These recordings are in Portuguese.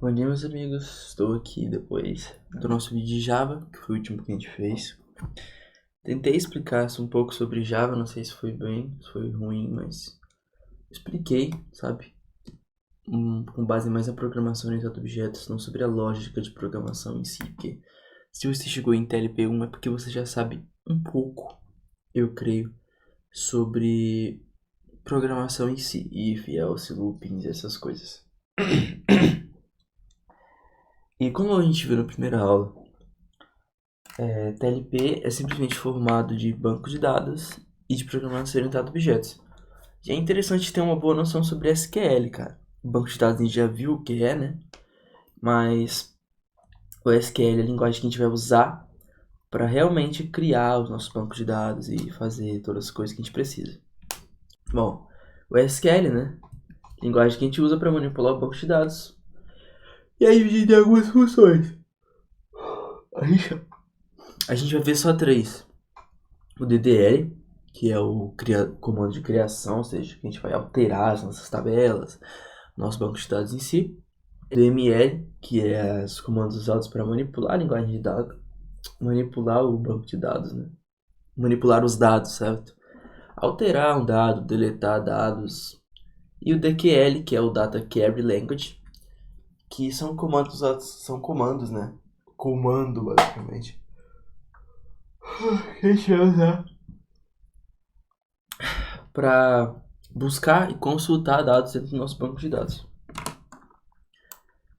Bom dia, meus amigos. Estou aqui depois do nosso vídeo de Java, que foi o último que a gente fez. Tentei explicar um pouco sobre Java, não sei se foi bem, se foi ruim, mas expliquei, sabe? Com base mais na programação orientada a objetos, não sobre a lógica de programação em si, porque se você chegou em TLP1 é porque você já sabe um pouco, eu creio, sobre programação em si, if, else, loopings, essas coisas. E como a gente viu na primeira aula, TLP é simplesmente formado de banco de dados e de programação orientada a objetos. E é interessante ter uma boa noção sobre SQL, cara. O banco de dados a gente já viu o que é, né? Mas o SQL é a linguagem que a gente vai usar para realmente criar os nossos bancos de dados e fazer todas as coisas que a gente precisa. Bom, o SQL, né? Linguagem que a gente usa para manipular o banco de dados. E aí a gente tem algumas funções. A gente vai ver só três. O DDL, que é o comando de criação, ou seja, que a gente vai alterar as nossas tabelas, nosso banco de dados em si. DML, que é os comandos usados para manipular a linguagem de dados, manipular o banco de dados, né? Manipular os dados, certo? Alterar um dado, deletar dados. E o DQL, que é o Data Query Language, que são comandos usados, são comandos, né? Comando, basicamente. Que a gente vai usar para buscar e consultar dados dentro do nosso banco de dados.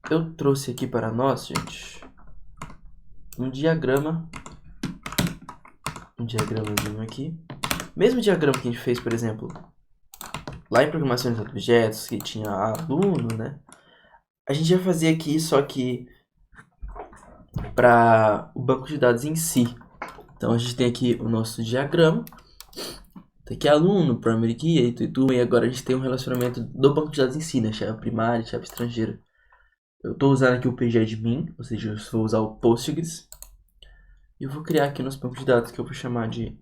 Eu trouxe aqui para nós, gente, um diagramazinho aqui. Mesmo diagrama que a gente fez, por exemplo, lá em programação de objetos, que tinha aluno, né? A gente vai fazer aqui, só que para o banco de dados em si. Então a gente tem aqui o nosso diagrama. Tem aqui aluno, primary key, e agora a gente tem um relacionamento do banco de dados em si, né? Chave primária, chave estrangeira. Eu estou usando aqui o pgadmin, ou seja, eu vou usar o Postgres. E eu vou criar aqui nos bancos de dados que eu vou chamar de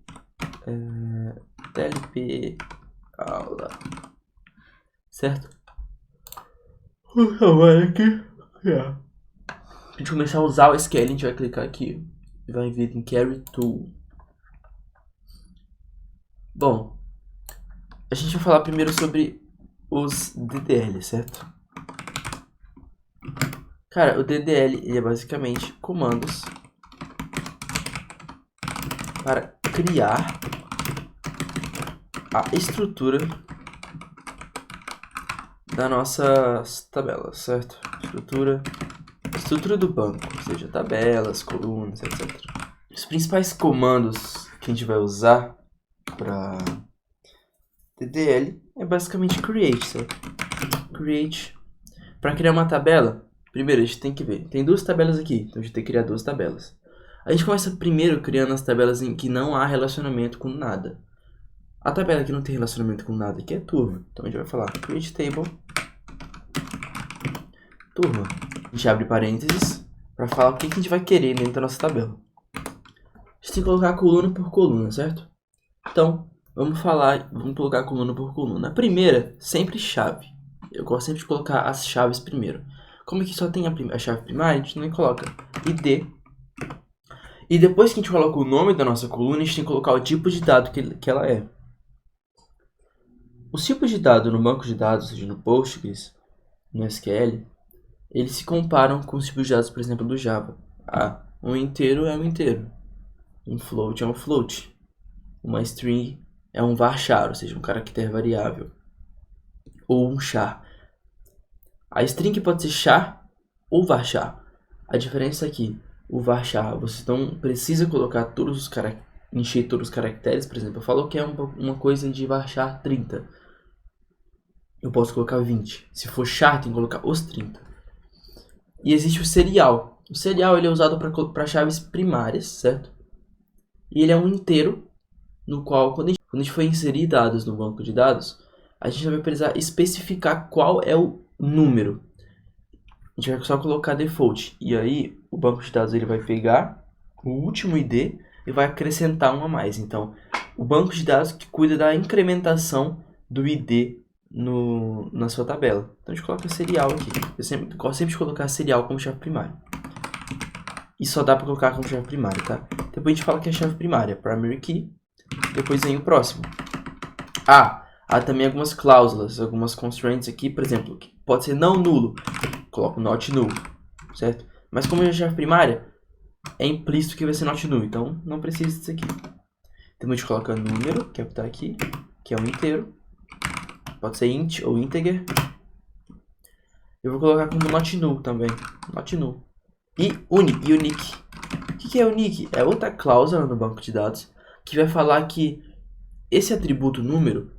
TLP aula. Certo? Vou chamar aqui. Pra gente começar a usar o SQL, a gente vai clicar aqui e vai vir em Carry Tool. Bom, a gente vai falar primeiro sobre os DDL, certo? Cara, o DDL ele é basicamente comandos para criar a estrutura das nossas tabelas, certo? Estrutura do banco, ou seja, tabelas, colunas, etc. Os principais comandos que a gente vai usar para DDL é basicamente create, certo? Create. Para criar uma tabela, primeiro a gente tem que ver, tem duas tabelas aqui, então a gente tem que criar duas tabelas. A gente começa primeiro criando as tabelas em que não há relacionamento com nada. A tabela que não tem relacionamento com nada aqui é turma. Então a gente vai falar create table turma. A gente abre parênteses para falar o que a gente vai querer dentro da nossa tabela. A gente tem que colocar coluna por coluna, certo? Então, vamos colocar coluna por coluna. A primeira, sempre chave. Eu gosto sempre de colocar as chaves primeiro. Como aqui só tem a chave primária, a gente não coloca id. E depois que a gente coloca o nome da nossa coluna, a gente tem que colocar o tipo de dado que ela é. Os tipos de dado no banco de dados, ou seja, no Postgres, no SQL, eles se comparam com os tipos de dados, por exemplo, do Java. Um inteiro é um inteiro. Um float é um float. Uma string é um varchar, ou seja, um caractere variável. Ou um char. A string pode ser char ou varchar. A diferença aqui, o varchar, você não precisa colocar todos os encher todos os caracteres, por exemplo. Eu falo que é uma coisa de varchar 30. Eu posso colocar 20. Se for char, tem que colocar os 30. E existe o serial. O serial ele é usado para chaves primárias, certo? E ele é um inteiro, no qual, quando a gente for inserir dados no banco de dados, a gente vai precisar especificar qual é o número. A gente vai só colocar default. E aí, o banco de dados ele vai pegar o último ID e vai acrescentar um a mais. Então, o banco de dados que cuida da incrementação do ID na sua tabela. Então a gente coloca serial aqui. Eu gosto sempre de colocar serial como chave primária. E só dá para colocar como chave primária, tá? Depois a gente fala que é chave primária, primary key. Depois vem o próximo. Há também algumas cláusulas, algumas constraints aqui, por exemplo, que pode ser não nulo. Coloco not null, certo? Mas como é chave primária, é implícito que vai ser not null, então não precisa disso aqui. Então a gente coloca número, que é o que está aqui, que é um inteiro. Pode ser int ou integer. Eu vou colocar como not null também, not null. E unique. O que é unique? É outra cláusula no banco de dados que vai falar que esse atributo número,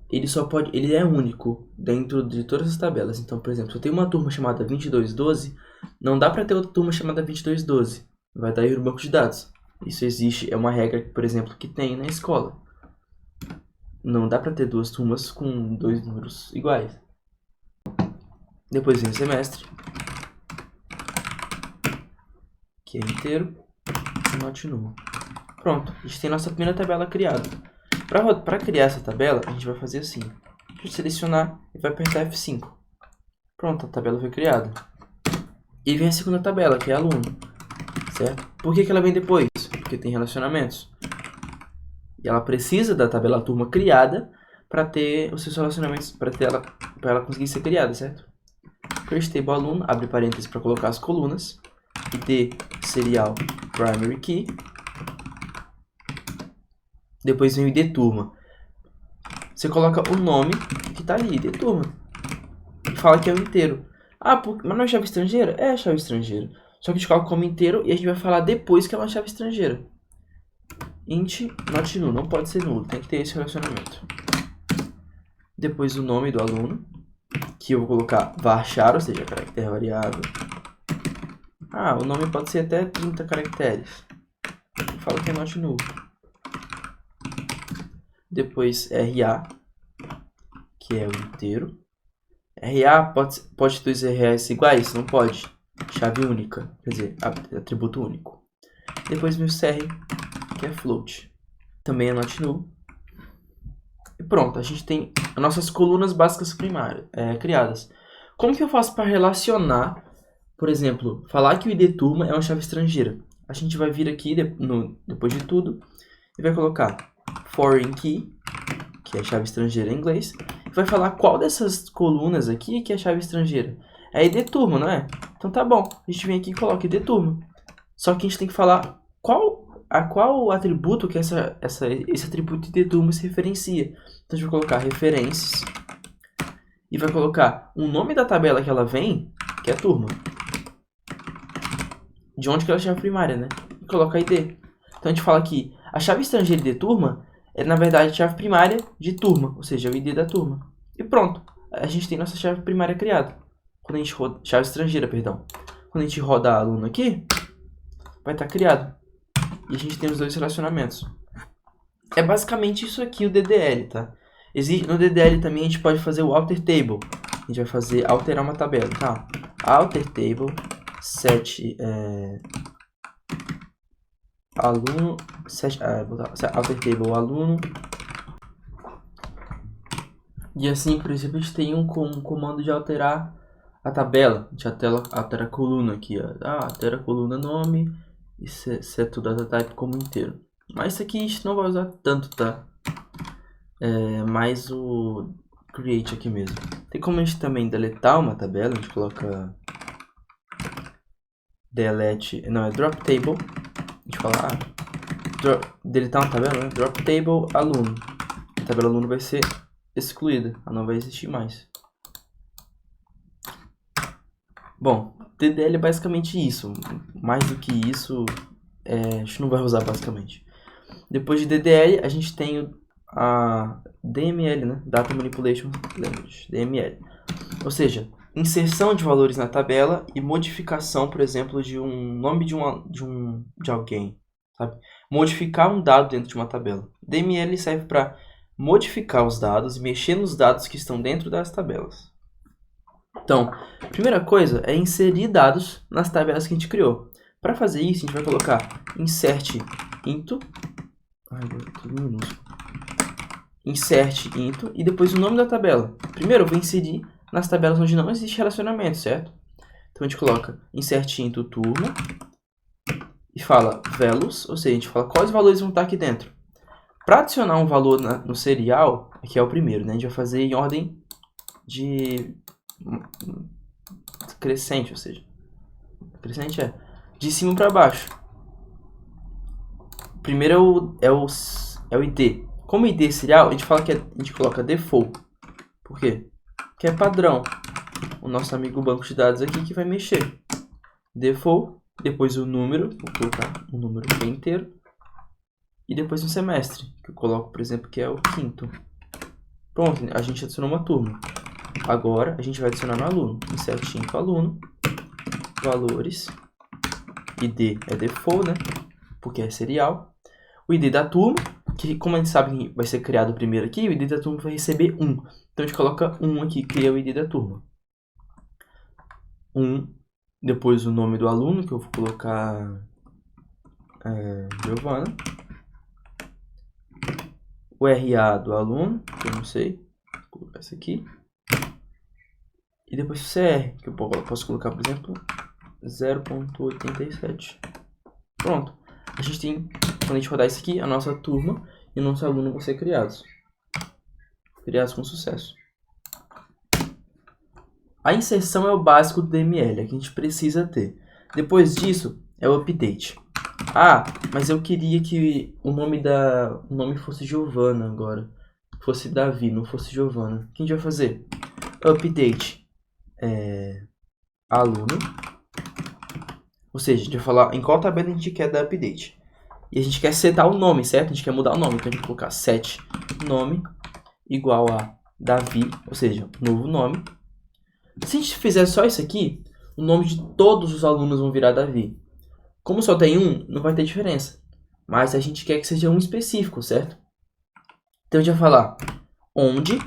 ele é único dentro de todas as tabelas. Então, por exemplo, se eu tenho uma turma chamada 2212, não dá para ter outra turma chamada 2212. Vai dar erro no banco de dados. Isso existe, é uma regra, por exemplo, que tem na escola. Não dá para ter duas turmas com dois números iguais. Depois vem o semestre, que é inteiro, e not null. Pronto, a gente tem nossa primeira tabela criada. Para criar essa tabela, a gente vai fazer assim. A gente vai selecionar e vai apertar F5. Pronto, a tabela foi criada. E vem a segunda tabela, que é aluno. Certo? Por que ela vem depois? Porque tem relacionamentos. E ela precisa da tabela turma criada para ter os seus relacionamentos, para ela conseguir ser criada, certo? First table aluno, abre parênteses para colocar as colunas. ID serial primary key. Depois vem o ID turma. Você coloca o nome que está ali, ID turma. E fala que é o inteiro. Mas não é chave estrangeira? É chave estrangeira. Só que a gente coloca como inteiro e a gente vai falar depois que é uma chave estrangeira. Int not null, não pode ser nulo, tem que ter esse relacionamento. Depois o nome do aluno, que eu vou colocar varchar, ou seja, caractere variável. O nome pode ser até 30 caracteres. Eu falo que é not null. Depois RA, que é o inteiro. RA pode ter dois RAs iguais? Não pode. Chave única, quer dizer, atributo único. Depois vem o CR, que é float. Também é not null. E pronto, a gente tem as nossas colunas básicas primárias criadas. Como que eu faço para relacionar, por exemplo, falar que o ID turma é uma chave estrangeira? A gente vai vir aqui, depois de tudo, e vai colocar foreign key, que é chave estrangeira em inglês, e vai falar qual dessas colunas aqui que é chave estrangeira. É ID turma, não é? Então tá bom, a gente vem aqui e coloca ID turma. Só que a gente tem que falar a qual atributo que esse atributo ID turma se referencia. Então a gente vai colocar referências e vai colocar o nome da tabela que ela vem, que é turma. De onde que ela é a chave primária, né? E coloca ID. Então a gente fala que a chave estrangeira ID turma é na verdade a chave primária de turma, ou seja, o ID da turma. E pronto, a gente tem nossa chave primária criada. Quando a gente roda, chave estrangeira, perdão. Quando a gente roda aluno aqui, vai estar criado. E a gente tem os dois relacionamentos. É basicamente isso aqui o DDL, tá? No DDL também a gente pode fazer o alter table. A gente vai alterar uma tabela, tá? Alter table, set aluno, alter table aluno. E assim, por exemplo, a gente tem um comando de alterar a tabela. A gente altera a coluna aqui, ó. Altera a coluna nome e set o data type como inteiro. Mas isso aqui a gente não vai usar tanto, tá? É mais o create aqui mesmo. Tem como a gente também deletar uma tabela. A gente coloca delete, não, é drop table. A gente fala, deletar uma tabela, né? Drop table aluno. A tabela aluno vai ser excluída, ela não vai existir mais. Bom, DDL é basicamente isso. Mais do que isso, a gente não vai usar basicamente. Depois de DDL, a gente tem a DML, né? Data Manipulation Language, DML. Ou seja, inserção de valores na tabela e modificação, por exemplo, de um nome de alguém, sabe? Modificar um dado dentro de uma tabela. DML serve para modificar os dados e mexer nos dados que estão dentro das tabelas. Então, a primeira coisa é inserir dados nas tabelas que a gente criou. Para fazer isso, a gente vai colocar insert into, tudo minúsculo, insert into e depois o nome da tabela. Primeiro eu vou inserir nas tabelas onde não existe relacionamento, certo? Então a gente coloca insert into turma e fala values, ou seja, a gente fala quais valores vão estar aqui dentro. Para adicionar um valor no serial, aqui é o primeiro, né? A gente vai fazer em ordem de crescente, ou seja, crescente é de cima para baixo. Primeiro é o ID. Como ID serial, a gente fala que a gente coloca default. Por quê? Porque é padrão. O nosso amigo banco de dados aqui que vai mexer. Default, depois o número, vou colocar o número aqui inteiro. E depois um semestre, que eu coloco, por exemplo, que é o quinto. Pronto, a gente adicionou uma turma. Agora a gente vai adicionar no aluno. Insert into aluno, valores, ID é default, né? Porque é serial. O ID da turma, que como a gente sabe que vai ser criado primeiro aqui, o ID da turma vai receber 1. Então a gente coloca 1 aqui, cria o ID da turma. 1, depois o nome do aluno, que eu vou colocar Giovana. O RA do aluno, que eu não sei, vou colocar esse aqui. E depois o CR, que eu posso colocar, por exemplo, 0.87. Pronto. A gente tem, quando a gente rodar isso aqui, a nossa turma e o nosso aluno vão ser criados. Criados com sucesso. A inserção é o básico do DML, é que a gente precisa ter. Depois disso, é o update. Ah, mas eu queria que o nome fosse Giovana agora. Fosse Davi, não fosse Giovana. O que a gente vai fazer? Update aluno. Ou seja, a gente vai falar em qual tabela a gente quer dar update. E a gente quer setar o nome, certo? A gente quer mudar o nome. Então a gente vai colocar set nome igual a Davi, ou seja, novo nome. Se a gente fizer só isso aqui, o nome de todos os alunos vão virar Davi. Como só tem um, não vai ter diferença. Mas a gente quer que seja um específico, certo? Então a gente vai falar onde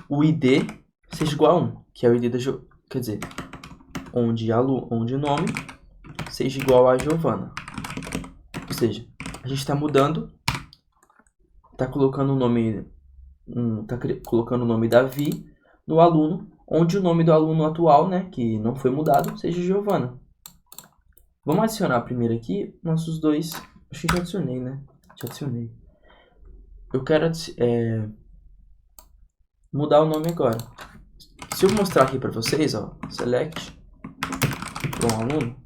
o ID seja igual a 1, que é o ID da quer dizer, onde o nome seja igual a Giovana. Ou seja, a gente está mudando, está colocando o nome, colocando o nome Davi no aluno, onde o nome do aluno atual, né, que não foi mudado, seja Giovana. Vamos adicionar primeiro aqui nossos dois. Acho que já adicionei, né? Já adicionei. Eu quero mudar o nome agora. Se eu mostrar aqui para vocês, ó, select para um aluno.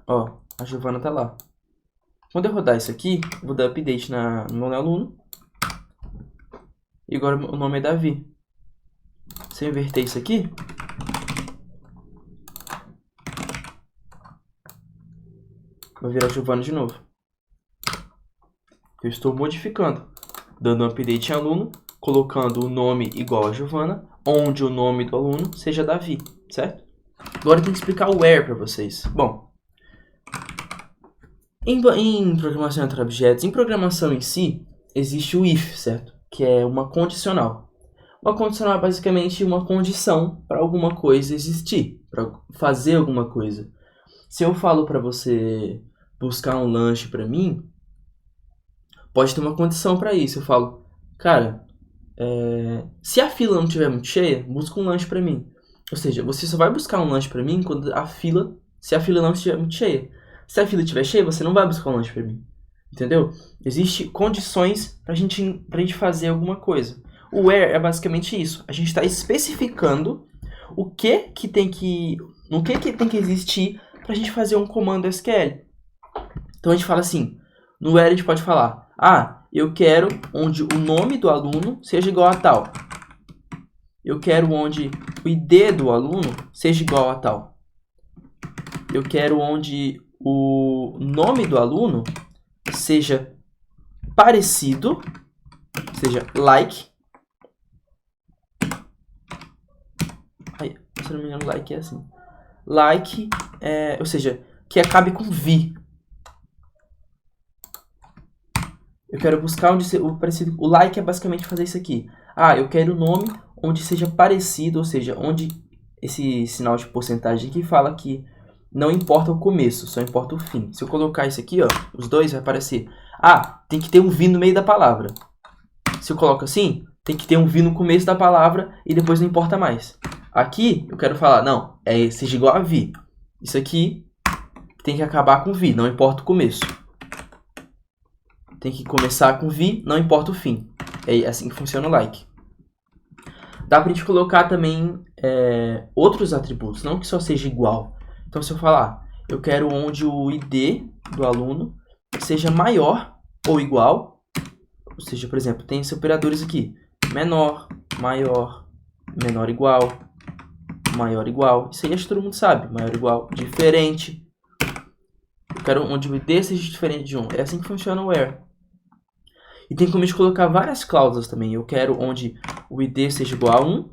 Ó, a Giovana tá lá. Quando eu rodar isso aqui, eu vou dar update no meu aluno. E agora o nome é Davi. Se eu inverter isso aqui, vai virar Giovana de novo. Eu estou modificando, dando um update em aluno, colocando o nome igual a Giovana, onde o nome do aluno seja Davi, certo? Agora eu tenho que explicar o where para vocês. Bom, em programação entre objetos, em programação em si, existe o if, certo? Que é uma condicional. Uma condicional é basicamente uma condição para alguma coisa existir, para fazer alguma coisa. Se eu falo para você buscar um lanche para mim, pode ter uma condição para isso. Eu falo, cara, se a fila não estiver muito cheia, busca um lanche para mim. Ou seja, você só vai buscar um lanche para mim quando se a fila não estiver muito cheia. Se a fila estiver cheia, você não vai buscar um lanche para mim. Entendeu? Existem condições pra gente fazer alguma coisa. O where é basicamente isso. A gente está especificando no que tem que existir para a gente fazer um comando SQL. Então a gente fala assim, no where a gente pode falar, eu quero onde o nome do aluno seja igual a tal. Eu quero onde o ID do aluno seja igual a tal. Eu quero onde o nome do aluno seja parecido, seja like. Se não me engano, like é assim. Like, ou seja, que acabe com V. Eu quero buscar onde o parecido. O like é basicamente fazer isso aqui. Eu quero o nome onde seja parecido, ou seja, onde esse sinal de porcentagem aqui fala que não importa o começo, só importa o fim. Se eu colocar isso aqui, ó, os dois, vai aparecer. Ah, tem que ter um vi no meio da palavra. Se eu coloco assim, tem que ter um vi no começo da palavra e depois não importa mais. Aqui, eu quero falar, não, seja igual a vi. Isso aqui tem que acabar com vi, não importa o começo. Tem que começar com vi, não importa o fim. É assim que funciona o like. Dá pra gente colocar também outros atributos, não que só seja igual. Então, se eu falar, eu quero onde o ID do aluno seja maior ou igual, ou seja, por exemplo, tem esses operadores aqui, menor, maior, menor igual, maior igual. Isso aí acho que todo mundo sabe, maior igual, diferente. Eu quero onde o ID seja diferente de 1. É assim que funciona o where. E tem como a gente colocar várias cláusulas também. Eu quero onde o ID seja igual a 1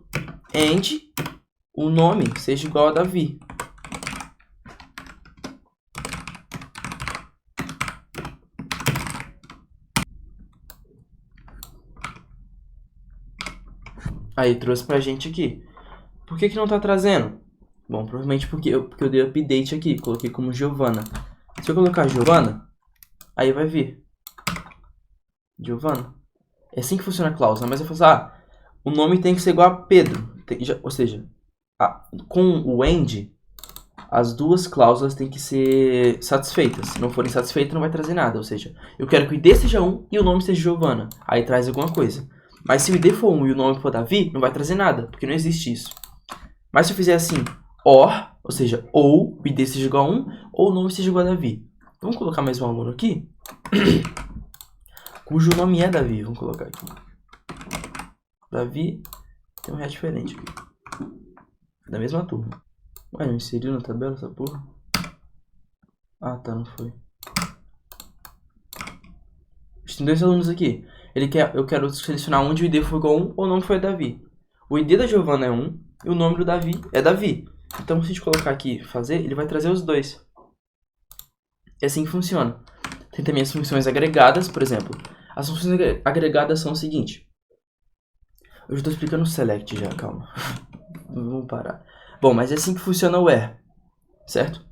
and o nome seja igual a Davi. Aí trouxe pra gente aqui. Por que não tá trazendo? Bom, provavelmente porque eu dei update aqui. Coloquei como Giovana. Se eu colocar Giovana, aí vai vir. Giovana. É assim que funciona a cláusula. Mas eu falo assim, o nome tem que ser igual a Pedro. Ou seja, com o AND, as duas cláusulas têm que ser satisfeitas. Se não forem satisfeitas, não vai trazer nada. Ou seja, eu quero que o ID seja 1 e o nome seja Giovana. Aí traz alguma coisa. Mas se o ID for 1 e o nome for Davi, não vai trazer nada, porque não existe isso. Mas se eu fizer assim, or, ou seja, ou o ID seja igual a 1, ou o nome seja igual a Davi. Vamos colocar mais um aluno aqui, cujo nome é Davi. Vamos colocar aqui. Davi tem um ré diferente aqui. Da mesma turma. Ué, não inseriu na tabela essa porra? Ah, tá, não foi. Tem dois alunos aqui. Eu quero selecionar onde o ID foi igual a 1 ou não foi Davi. O ID da Giovana é 1 e o nome do Davi é Davi. Então, se a gente colocar aqui fazer, ele vai trazer os dois. É assim que funciona. Tem também as funções agregadas, por exemplo. As funções agregadas são o seguinte. Eu já estou explicando o select já, calma. Vamos parar. Bom, mas é assim que funciona o where, certo?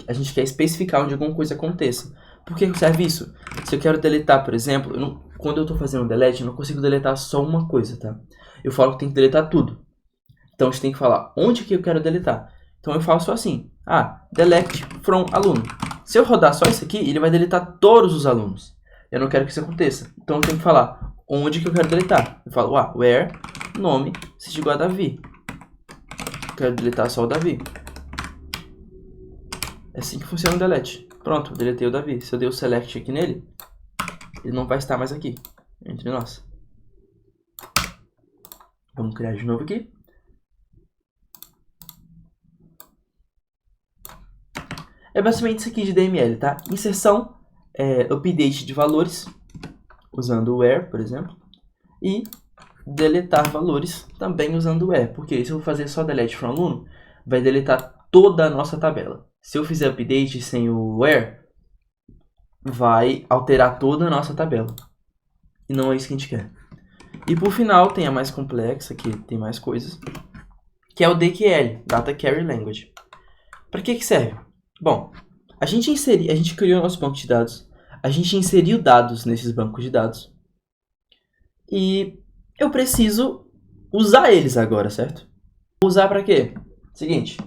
A gente quer especificar onde alguma coisa aconteça. Por que serve isso? Se eu quero deletar, por exemplo, quando eu estou fazendo um delete, eu não consigo deletar só uma coisa, tá? Eu falo que tem que deletar tudo. Então a gente tem que falar onde que eu quero deletar. Então eu faço assim, delete from aluno. Se eu rodar só isso aqui, ele vai deletar todos os alunos. Eu não quero que isso aconteça. Então eu tenho que falar onde que eu quero deletar. Eu falo, where, nome, seja igual a Davi. Eu quero deletar só o Davi. É assim que funciona o delete. Pronto, deletei o Davi. Se eu der o select aqui nele, ele não vai estar mais aqui, entre nós. Vamos criar de novo aqui. É basicamente isso aqui de DML, tá? Inserção, update de valores, usando o where, por exemplo. E deletar valores, também usando o where. Porque se eu for fazer só delete from aluno, vai deletar toda a nossa tabela. Se eu fizer update sem o where, vai alterar toda a nossa tabela. E não é isso que a gente quer. E por final, tem a mais complexa, que tem mais coisas, que é o DQL, Data Query Language. Para que serve? Bom, a gente criou nosso banco de dados, a gente inseriu dados nesses bancos de dados, e eu preciso usar eles agora, certo? Vou usar para quê? Seguinte,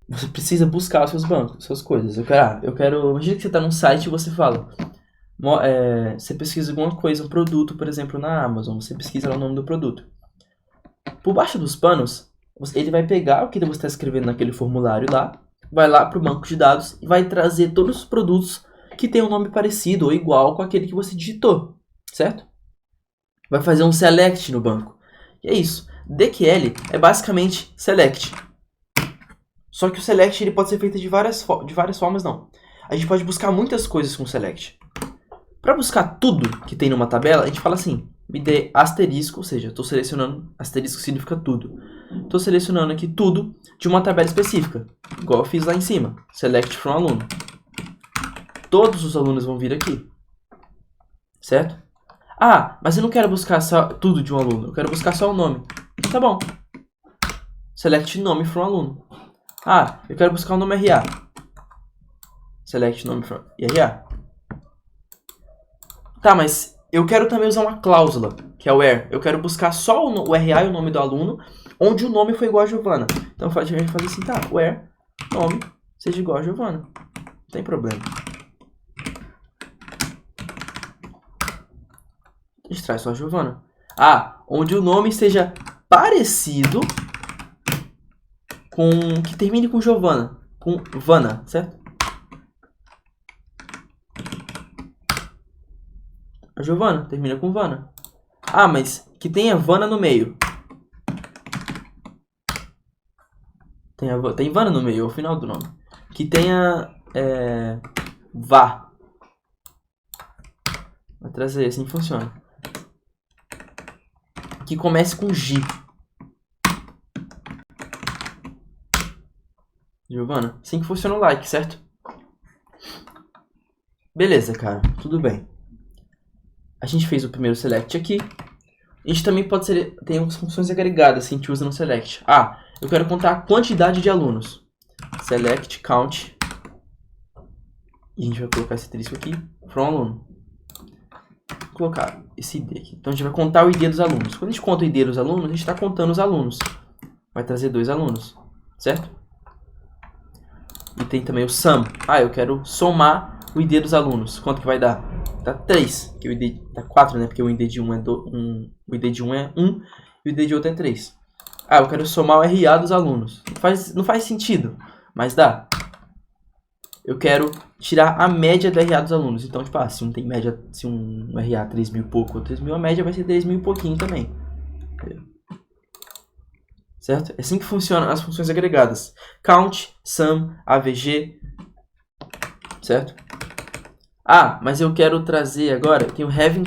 você precisa buscar os seus bancos, suas coisas. Imagina que você está num site e você fala, você pesquisa alguma coisa, um produto, por exemplo, na Amazon, você pesquisa lá o nome do produto. Por baixo dos panos, ele vai pegar o que você está escrevendo naquele formulário lá, vai lá para o banco de dados e vai trazer todos os produtos que tem um nome parecido ou igual com aquele que você digitou, certo? Vai fazer um select no banco. E é isso. DQL é basicamente select. Só que o select ele pode ser feito de várias formas, não. A gente pode buscar muitas coisas com select. Para buscar tudo que tem numa tabela, a gente fala assim, me dê asterisco, ou seja, estou selecionando, asterisco significa tudo. Estou selecionando aqui tudo de uma tabela específica, igual eu fiz lá em cima, select from aluno. Todos os alunos vão vir aqui, certo? Mas eu não quero buscar só tudo de um aluno, eu quero buscar só o nome. Então tá bom, select nome from aluno. Ah, eu quero buscar o nome RA. Select nome from RA. Tá, mas eu quero também usar uma cláusula, que é o where. Eu quero buscar só o RA e o nome do aluno, onde o nome foi igual a Giovana. Então a gente faz assim, tá, where nome seja igual a Giovana. Não tem problema. A gente traz só a Giovana. Ah, onde o nome seja parecido com... que termine com Giovana. Com Vana, certo? A Giovana termina com Vana. Ah, mas que tenha Vana no meio. Tem Vana no meio, é o final do nome. Que tenha Vá. Vai trazer, assim funciona. Que comece com G. Giovana, assim que funciona o like, certo? Beleza, cara, tudo bem. A gente fez o primeiro select aqui. A gente também pode ser... tem algumas funções agregadas que a gente usa no select. Ah, eu quero contar a quantidade de alunos. Select count. E a gente vai colocar esse asterisco aqui. From aluno. Vou colocar esse ID aqui. Então a gente vai contar o ID dos alunos. Quando a gente conta o ID dos alunos, a gente está contando os alunos. Vai trazer 2 alunos, certo? E tem também o sum. Ah, eu quero somar o ID dos alunos. Quanto que vai dar? Dá 3. Que o ID dá 4, né? Porque o ID de um é 1 e o ID de outro é 3. Ah, eu quero somar o RA dos alunos. Não faz sentido, mas dá. Eu quero tirar a média do RA dos alunos. Então, tipo, se um tem média, se um RA 3.000 e pouco ou 3.000, a média vai ser 3.000 e pouquinho também. Certo? É assim que funcionam as funções agregadas. Count, sum, AVG, certo? Ah, mas eu quero trazer agora, tem o having.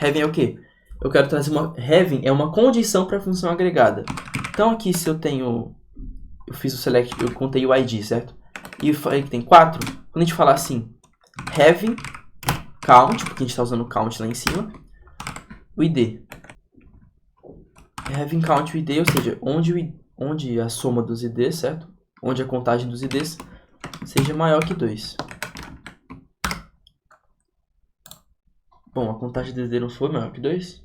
Having é o quê? Eu quero trazer having é uma condição para a função agregada. Então aqui se eu tenho, eu fiz o select, eu contei o ID, certo? E eu falei que tem 4. Quando a gente falar assim, having count, porque a gente está usando count lá em cima, o ID. Having count o ID, ou seja, onde a soma dos IDs, certo? Onde a contagem dos IDs seja maior que 2. Bom, a contagem dos IDs não foi maior que 2.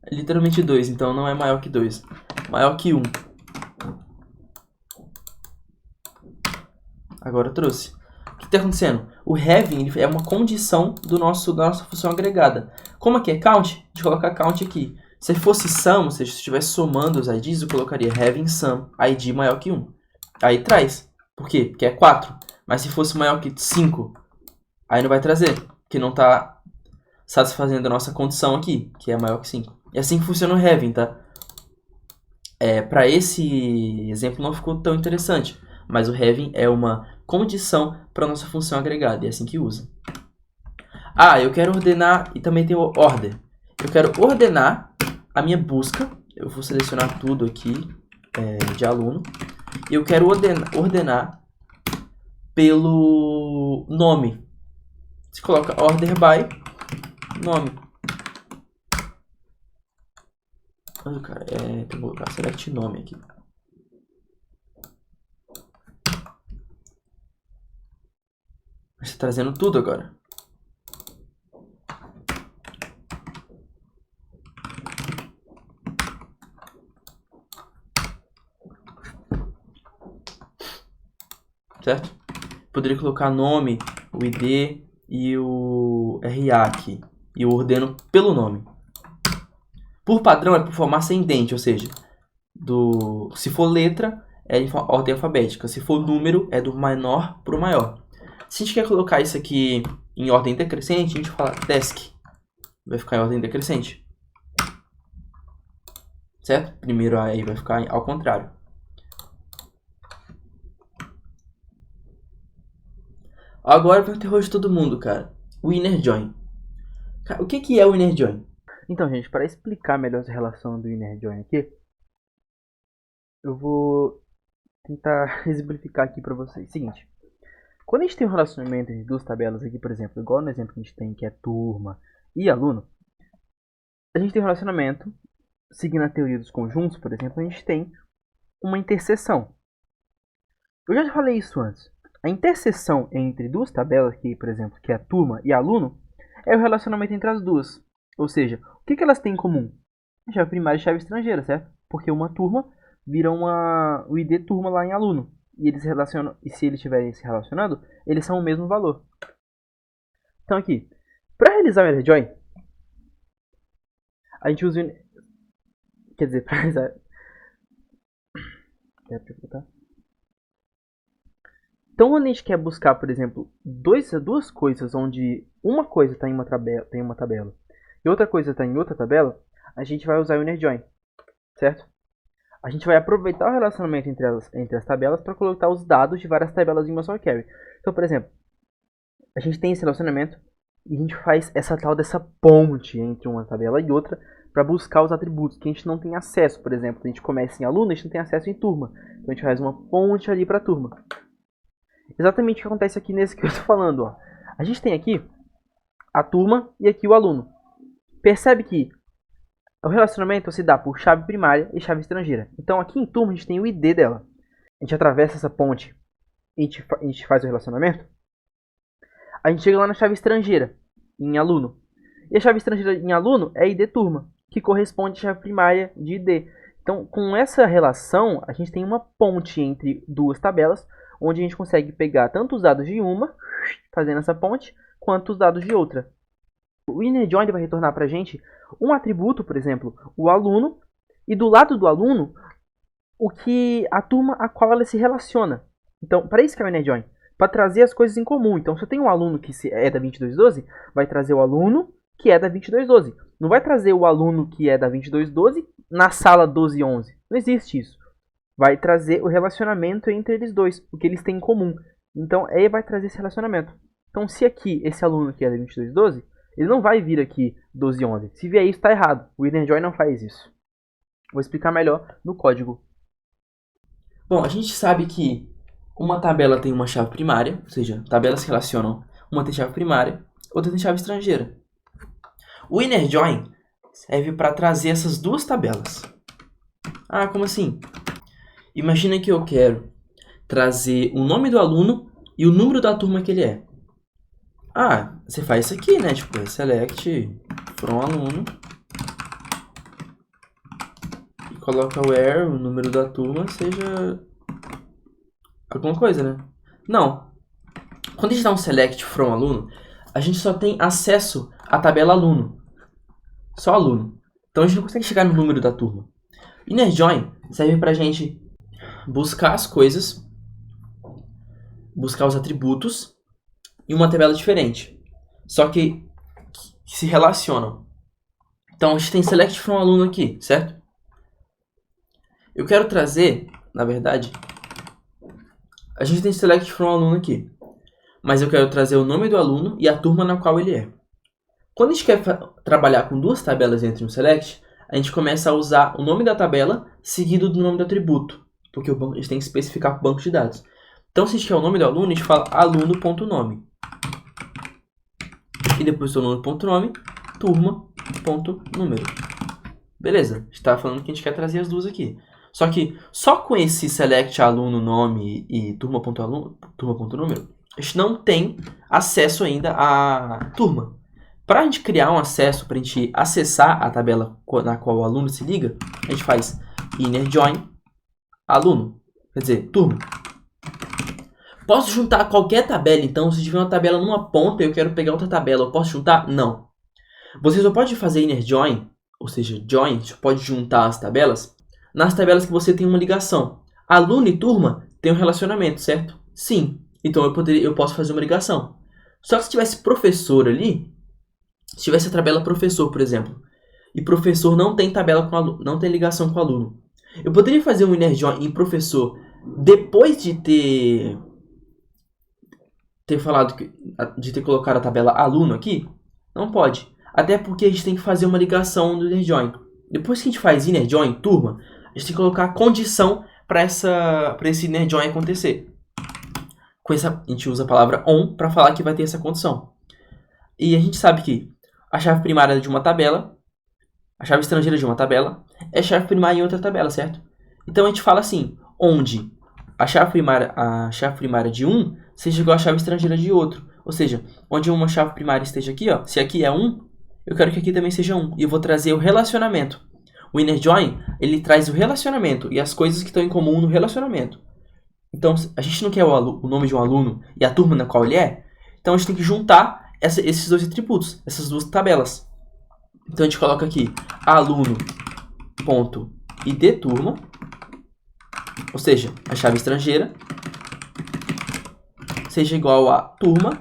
É literalmente 2, então não é maior que 2. Maior que 1. Agora eu trouxe. O que está acontecendo? O having é uma condição da nossa função agregada. Como aqui é count, a gente coloca count aqui. Se fosse sum, ou seja, se estivesse somando os IDs, eu colocaria having sum, ID maior que 1. Aí traz. Por quê? Porque é 4. Mas se fosse maior que 5, aí não vai trazer. Porque não está satisfazendo a nossa condição aqui, que é maior que 5. E assim que funciona o having, tá? Para esse exemplo não ficou tão interessante. Mas o having é uma condição para a nossa função agregada. E é assim que usa. Ah, eu quero ordenar... E também tem o order. Eu quero ordenar a minha busca. Eu vou selecionar tudo aqui de aluno. E eu quero ordenar pelo nome. Você coloca order by nome. Olha, cara, tem que colocar select nome aqui. Está trazendo tudo agora. Certo? Poderia colocar nome, o ID e o RA aqui. E eu ordeno pelo nome. Por padrão é por forma ascendente, ou seja, se for letra é em ordem alfabética. Se for número é do menor para o maior. Se a gente quer colocar isso aqui em ordem decrescente, a gente fala desk. Vai ficar em ordem decrescente. Certo? Primeiro aí vai ficar ao contrário. Agora vai ter rosto de todo mundo, cara. O inner join. Cara, o que é o inner join? Então, gente, para explicar melhor essa relação do inner join aqui, eu vou tentar exemplificar aqui para vocês. Seguinte, quando a gente tem um relacionamento entre duas tabelas aqui, por exemplo, igual no exemplo que a gente tem, que é turma e aluno, a gente tem um relacionamento seguindo a teoria dos conjuntos, por exemplo, a gente tem uma interseção. Eu já falei isso antes. A interseção entre duas tabelas, que, por exemplo, que é a turma e aluno, é o relacionamento entre as duas. Ou seja, o que elas têm em comum? A chave primária e chave estrangeira, certo? Porque uma turma vira o ID turma lá em aluno. E eles relacionam, e se eles estiverem se relacionando, eles são o mesmo valor. Então aqui, para realizar o inner join, a gente usa, quer dizer, para realizar, então, quando a gente quer buscar, por exemplo, duas coisas onde uma coisa está em uma tabela e outra coisa está em outra tabela, a gente vai usar o inner join, certo? A gente vai aproveitar o relacionamento entre as tabelas para colocar os dados de várias tabelas em uma só query. Então, por exemplo, a gente tem esse relacionamento e a gente faz essa tal dessa ponte entre uma tabela e outra para buscar os atributos que a gente não tem acesso. Por exemplo, a gente começa em aluno, a gente não tem acesso em turma. Então a gente faz uma ponte ali para turma. Exatamente o que acontece aqui nesse que eu estou falando. Ó. A gente tem aqui a turma e aqui o aluno. Percebe que o relacionamento se dá por chave primária e chave estrangeira. Então aqui em turma a gente tem o ID dela. A gente atravessa essa ponte e a gente faz o relacionamento. A gente chega lá na chave estrangeira, em aluno. E a chave estrangeira em aluno é ID turma, que corresponde à chave primária de ID. Então, com essa relação, a gente tem uma ponte entre duas tabelas, onde a gente consegue pegar tanto os dados de uma, fazendo essa ponte, quanto os dados de outra. O inner join vai retornar para a gente um atributo, por exemplo, o aluno, e do lado do aluno, a turma a qual ela se relaciona. Então, para isso que é o inner join, para trazer as coisas em comum. Então, se eu tenho um aluno que é da 2212, vai trazer o aluno que é da 2212. Não vai trazer o aluno que é da 2212 na sala 1211. Não existe isso. Vai trazer o relacionamento entre eles dois, o que eles têm em comum. Então, aí vai trazer esse relacionamento. Então, se aqui esse aluno que é da 2212, ele não vai vir aqui 1211. Se vier isso, está errado. O inner join não faz isso. Vou explicar melhor no código. Bom, a gente sabe que uma tabela tem uma chave primária, ou seja, tabelas se relacionam. Uma tem chave primária, outra tem chave estrangeira. O inner join serve para trazer essas duas tabelas. Ah, como assim? Imagina que eu quero trazer o nome do aluno e o número da turma que ele é. Ah, você faz isso aqui, né? Tipo, select from aluno e coloca where o número da turma seja alguma coisa, né? Não. Quando a gente dá um select from aluno, a gente só tem acesso à tabela aluno. Só aluno. Então a gente não consegue chegar no número da turma. Inner join serve pra gente buscar as coisas, buscar os atributos em uma tabela diferente. Só que se relacionam. Então a gente tem select from aluno aqui, certo? Eu quero trazer, na verdade, a gente tem select from aluno aqui. Mas eu quero trazer o nome do aluno e a turma na qual ele é. Quando a gente quer trabalhar com duas tabelas entre um select, a gente começa a usar o nome da tabela seguido do nome do atributo. Porque a gente tem que especificar o banco de dados. Então, se a gente quer o nome do aluno, a gente fala aluno.nome. E depois do aluno.nome, turma.número. Beleza, a gente está falando que a gente quer trazer as duas aqui. Só que só com esse select aluno, nome e turma.número, a gente não tem acesso ainda à turma. Para a gente criar um acesso, para a gente acessar a tabela na qual o aluno se liga, a gente faz inner join aluno, quer dizer, turma. Posso juntar qualquer tabela, então, se tiver uma tabela numa ponta e eu quero pegar outra tabela, eu posso juntar? Não. Você só pode fazer inner join, ou seja, join, você pode juntar as tabelas, nas tabelas que você tem uma ligação. Aluno e turma tem um relacionamento, certo? Sim. Então eu posso fazer uma ligação. Só que se tivesse professor ali, se tivesse a tabela professor, por exemplo, e professor não tem tabela com aluno, não tem ligação com aluno, eu poderia fazer um inner join em professor depois de ter colocado a tabela aluno aqui? Não pode. Até porque a gente tem que fazer uma ligação do inner join. Depois que a gente faz inner join turma, a gente tem que colocar a condição para esse inner join acontecer. A gente usa a palavra on para falar que vai ter essa condição. E a gente sabe que a chave primária de uma tabela A chave estrangeira de uma tabela é chave primária em outra tabela, certo? Então a gente fala assim, onde a chave primária de um seja igual à chave estrangeira de outro. Ou seja, onde uma chave primária esteja aqui, ó, se aqui é 1, eu quero que aqui também seja 1. E eu vou trazer o relacionamento. O inner join, ele traz o relacionamento e as coisas que estão em comum no relacionamento. Então, a gente não quer o nome de um aluno e a turma na qual ele é. Então, a gente tem que juntar esses dois atributos, essas duas tabelas. Então, a gente coloca aqui aluno.id turma, ou seja, a chave estrangeira, seja igual a turma.id,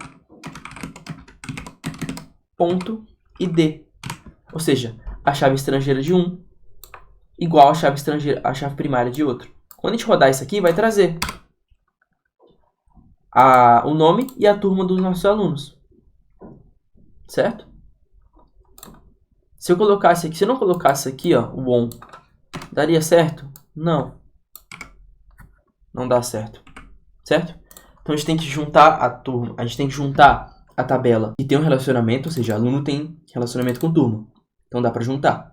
ou seja, a chave estrangeira de um igual a chave primária de outro. Quando a gente rodar isso aqui, vai trazer o nome e a turma dos nossos alunos, certo? Se eu colocasse aqui, se eu não colocasse aqui, ó, o on, daria certo? Não. Não dá certo, certo? Então a gente tem que juntar a turma, a gente tem que juntar a tabela que tem um relacionamento, ou seja, aluno tem relacionamento com turma. Então dá para juntar.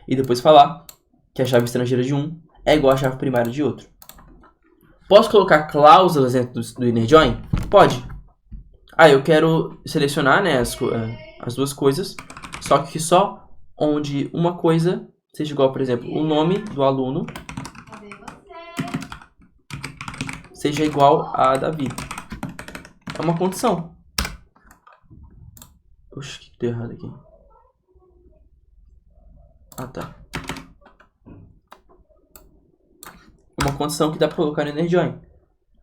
E depois falar que a chave estrangeira de um é igual à chave primária de outro. Posso colocar cláusulas dentro do inner join? Pode. Eu quero selecionar, né, as duas coisas, só que só onde uma coisa seja igual, por exemplo, o nome do aluno seja igual a Davi. É uma condição. Oxe, o que deu errado aqui? Tá. É uma condição que dá pra colocar no inner join.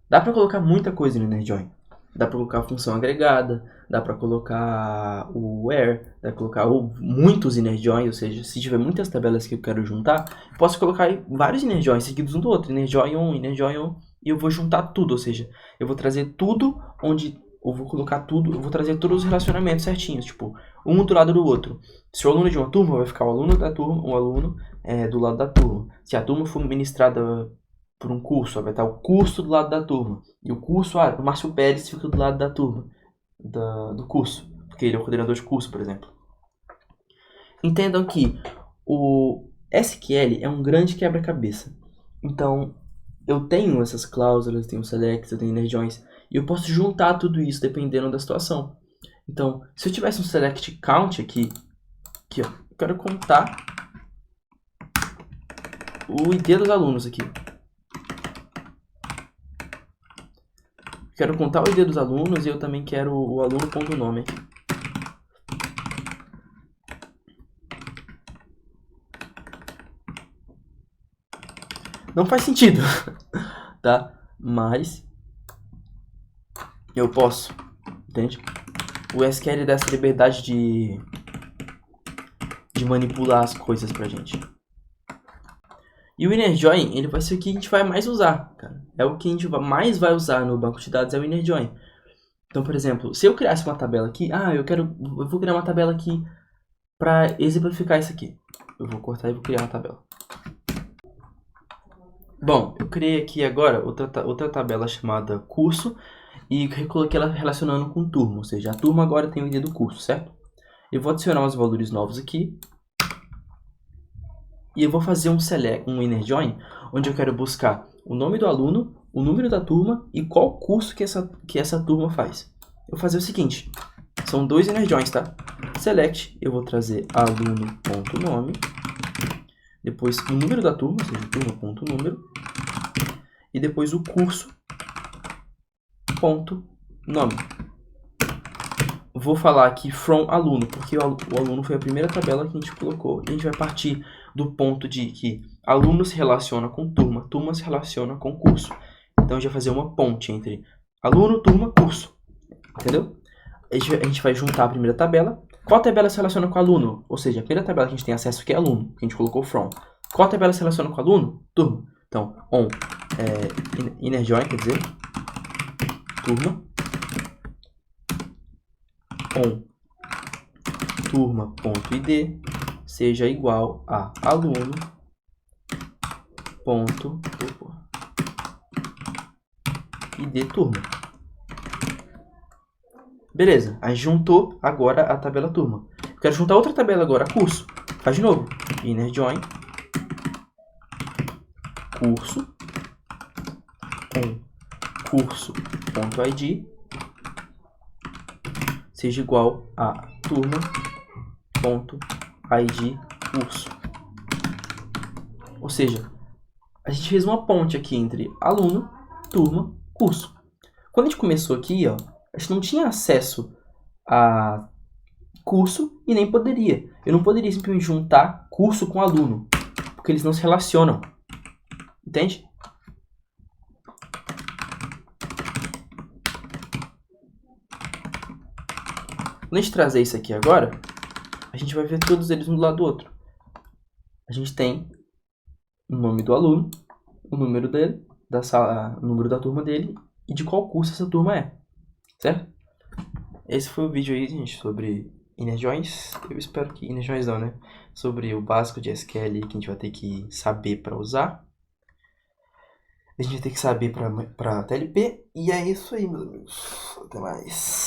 Dá pra colocar muita coisa no inner join. Dá pra colocar a função agregada, dá pra colocar o where, dá pra colocar muitos inner joins, ou seja, se tiver muitas tabelas que eu quero juntar, posso colocar vários inner joins seguidos um do outro, inner join 1, e eu vou juntar tudo, ou seja, eu vou trazer tudo onde eu vou colocar tudo, eu vou trazer todos os relacionamentos certinhos, tipo, um do lado do outro. Se o aluno é de uma turma, vai ficar o aluno da turma, o aluno do lado da turma. Se a turma for ministrada por um curso, vai estar o curso do lado da turma. E o curso, o Márcio Pérez fica do lado da turma, do curso, porque ele é o coordenador de curso, por exemplo. Entendam que o SQL é um grande quebra-cabeça. Então, eu tenho essas cláusulas, tenho selects, eu tenho inner joins, e eu posso juntar tudo isso dependendo da situação. Então, se eu tivesse um select count aqui ó, eu quero contar o ID dos alunos aqui. Quero contar o ID dos alunos e eu também quero o aluno.nome aqui. Não faz sentido, tá? Mas eu posso, entende? O SQL dá essa liberdade de manipular as coisas pra gente. E o inner join, ele vai ser o que a gente vai mais usar, cara. É o que a gente mais vai usar no banco de dados, é o inner join. Então, por exemplo, se eu criasse uma tabela aqui, eu vou criar uma tabela aqui para exemplificar isso aqui. Eu vou cortar e vou criar uma tabela. Bom, eu criei aqui agora outra tabela chamada curso e coloquei ela relacionando com turma, ou seja, a turma agora tem o ID do curso, certo? Eu vou adicionar os valores novos aqui. E eu vou fazer um inner join, onde eu quero buscar o nome do aluno, o número da turma e qual curso que essa turma faz. Eu vou fazer o seguinte, são dois inner joins, tá? Select, eu vou trazer aluno.nome, depois o número da turma, ou seja, turma.número, e depois o curso.nome. Vou falar aqui from aluno, porque o aluno foi a primeira tabela que a gente colocou. E a gente vai partir do ponto de que aluno se relaciona com turma, turma se relaciona com curso. Então a gente vai fazer uma ponte entre aluno, turma, curso. Entendeu? A gente vai juntar a primeira tabela. Qual tabela se relaciona com aluno? Ou seja, a primeira tabela que a gente tem acesso aqui é aluno, que a gente colocou from. Qual tabela se relaciona com aluno? Turma. Então, inner join, quer dizer, turma. Turma.id seja igual a aluno.id turma. Beleza, a gente juntou agora a tabela turma. Eu quero juntar outra tabela agora, curso. Faz de novo. Inner join curso com curso.id seja igual a turma.id curso. Ou seja, a gente fez uma ponte aqui entre aluno, turma, curso. Quando a gente começou aqui, ó, a gente não tinha acesso a curso e nem poderia. Eu não poderia simplesmente juntar curso com aluno, porque eles não se relacionam. Entende? Quando a gente trazer isso aqui agora, a gente vai ver todos eles um do lado do outro. A gente tem o nome do aluno, o número dele, da sala, o número da turma dele e de qual curso essa turma é, certo? Esse foi o vídeo aí, gente, sobre inner joins. Eu espero que inner joins não, né? Sobre o básico de SQL que a gente vai ter que saber para usar. A gente vai ter que saber para TLP. E é isso aí, meus amigos. Até mais.